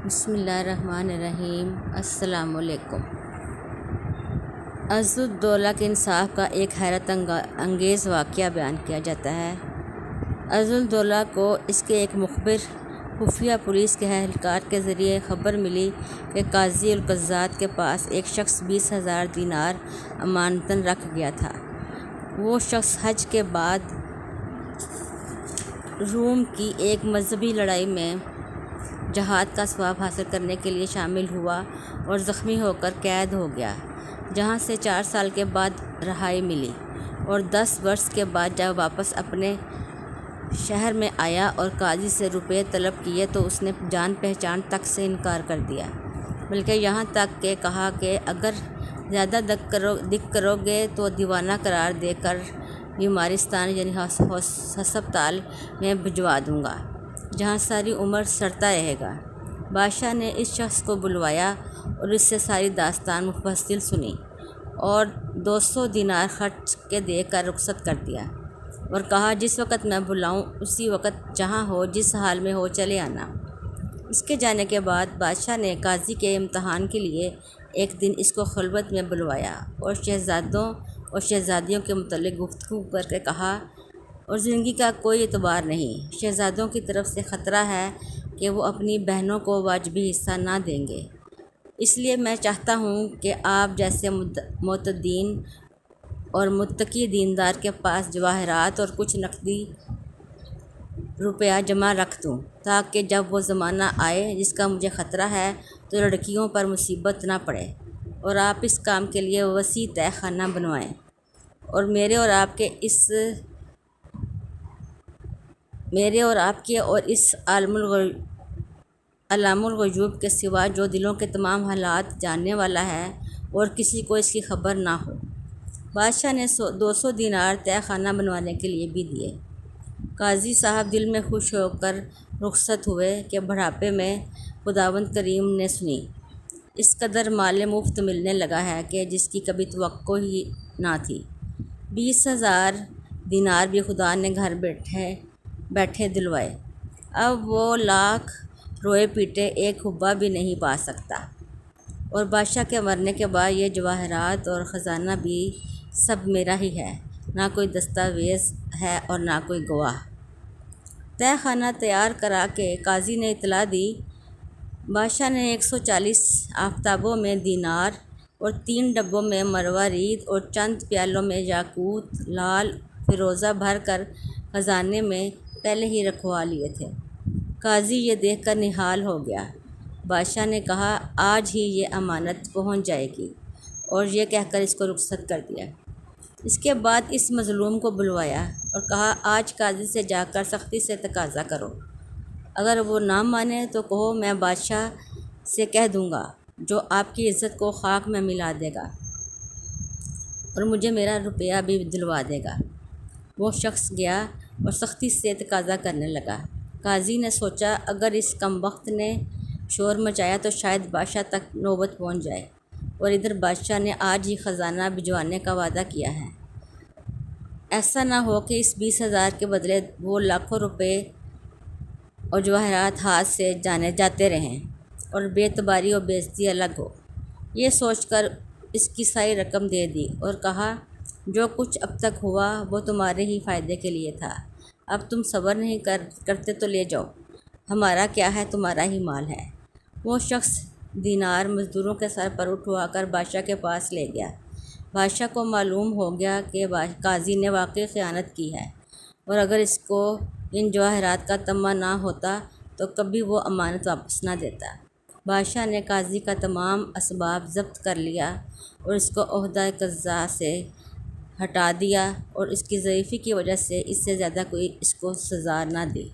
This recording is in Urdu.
بسم اللہ الرحمن الرحیم۔ السلام علیکم۔ عز الدولہ کے انصاف کا ایک حیرت انگیز واقعہ بیان کیا جاتا ہے۔ عز الدولہ کو اس کے ایک مخبر خفیہ پولیس کے اہلکار کے ذریعے خبر ملی کہ قاضی القضات کے پاس ایک شخص 20,000 دینار امانتاً رکھ گیا تھا۔ وہ شخص حج کے بعد روم کی ایک مذہبی لڑائی میں جہاد کا ثواب حاصل کرنے کے لیے شامل ہوا اور زخمی ہو کر قید ہو گیا، جہاں سے 4 سال کے بعد رہائی ملی، اور 10 برس کے بعد جب واپس اپنے شہر میں آیا اور قاضی سے روپے طلب کیے تو اس نے جان پہچان تک سے انکار کر دیا، بلکہ یہاں تک کہ کہا کہ اگر زیادہ دق کرو گے تو دیوانہ قرار دے کر بیمارستان یعنی ہسپتال میں بھجوا دوں گا، جہاں ساری عمر سڑتا رہے گا۔ بادشاہ نے اس شخص کو بلوایا اور اس سے ساری داستان مفصل سنی اور 200 دینار خرچ کے دے کر رخصت کر دیا اور کہا جس وقت میں بلاؤں اسی وقت جہاں ہو جس حال میں ہو چلے آنا۔ اس کے جانے کے بعد بادشاہ نے قاضی کے امتحان کے لیے ایک دن اس کو خلوت میں بلوایا اور شہزادوں اور شہزادیوں کے متعلق گفتگو کر کے کہا، اور زندگی کا کوئی اعتبار نہیں، شہزادوں کی طرف سے خطرہ ہے کہ وہ اپنی بہنوں کو واجبی حصہ نہ دیں گے، اس لیے میں چاہتا ہوں کہ آپ جیسے معتدین اور متقی دیندار کے پاس جواہرات اور کچھ نقدی روپیہ جمع رکھ دوں، تاکہ جب وہ زمانہ آئے جس کا مجھے خطرہ ہے تو لڑکیوں پر مصیبت نہ پڑے، اور آپ اس کام کے لیے وسیع تہ خانہ بنوائیں اور میرے اور آپ کے اور اس علام الغیوب کے سوا جو دلوں کے تمام حالات جاننے والا ہے اور کسی کو اس کی خبر نہ ہو۔ بادشاہ نے 200 دینار تہ خانہ بنوانے کے لیے بھی دیے۔ قاضی صاحب دل میں خوش ہو کر رخصت ہوئے کہ بڑھاپے میں خداوند کریم نے سنی۔ اس قدر مال مفت ملنے لگا ہے کہ جس کی کبھی توقع ہی نہ تھی۔ 20,000 دینار بھی خدا نے گھر بیٹھے دلوائے۔ اب وہ لاکھ روئے پیٹے ایک حبہ بھی نہیں پا سکتا، اور بادشاہ کے مرنے کے بعد یہ جواہرات اور خزانہ بھی سب میرا ہی ہے، نہ کوئی دستاویز ہے اور نہ کوئی گواہ۔ تہ خانہ تیار کرا کے قاضی نے اطلاع دی۔ بادشاہ نے 140 آفتابوں میں دینار اور 3 ڈبوں میں مروارید اور چند پیالوں میں یاقوت لال فیروزہ بھر کر خزانے میں پہلے ہی رکھوا لیے تھے۔ قاضی یہ دیکھ کر نہال ہو گیا۔ بادشاہ نے کہا آج ہی یہ امانت پہنچ جائے گی، اور یہ کہہ کر اس کو رخصت کر دیا۔ اس کے بعد اس مظلوم کو بلوایا اور کہا آج قاضی سے جا کر سختی سے تقاضا کرو، اگر وہ نہ مانے تو کہو میں بادشاہ سے کہہ دوں گا، جو آپ کی عزت کو خاک میں ملا دے گا اور مجھے میرا روپیہ بھی دلوا دے گا۔ وہ شخص گیا اور سختی سے تقاضا کرنے لگا۔ قاضی نے سوچا اگر اس کمبخت نے شور مچایا تو شاید بادشاہ تک نوبت پہنچ جائے، اور ادھر بادشاہ نے آج ہی خزانہ بھجوانے کا وعدہ کیا ہے، ایسا نہ ہو کہ اس 20,000 کے بدلے وہ لاکھوں روپے اور جواہرات ہاتھ سے جاتے رہیں اور بے اعتباری اور بے عزتی الگ ہو۔ یہ سوچ کر اس کی ساری رقم دے دی اور کہا جو کچھ اب تک ہوا وہ تمہارے ہی فائدے کے لیے تھا، اب تم صبر نہیں کرتے تو لے جاؤ، ہمارا کیا ہے تمہارا ہی مال ہے۔ وہ شخص دینار مزدوروں کے سر پر اٹھوا کر بادشاہ کے پاس لے گیا۔ بادشاہ کو معلوم ہو گیا کہ قاضی نے واقعی خیانت کی ہے، اور اگر اس کو ان جواہرات کا طمع نہ ہوتا تو کبھی وہ امانت واپس نہ دیتا۔ بادشاہ نے قاضی کا تمام اسباب ضبط کر لیا اور اس کو عہدہ قضاء سے ہٹا دیا، اور اس کی ضعیفی کی وجہ سے اس سے زیادہ کوئی اس کو سزا نہ دی۔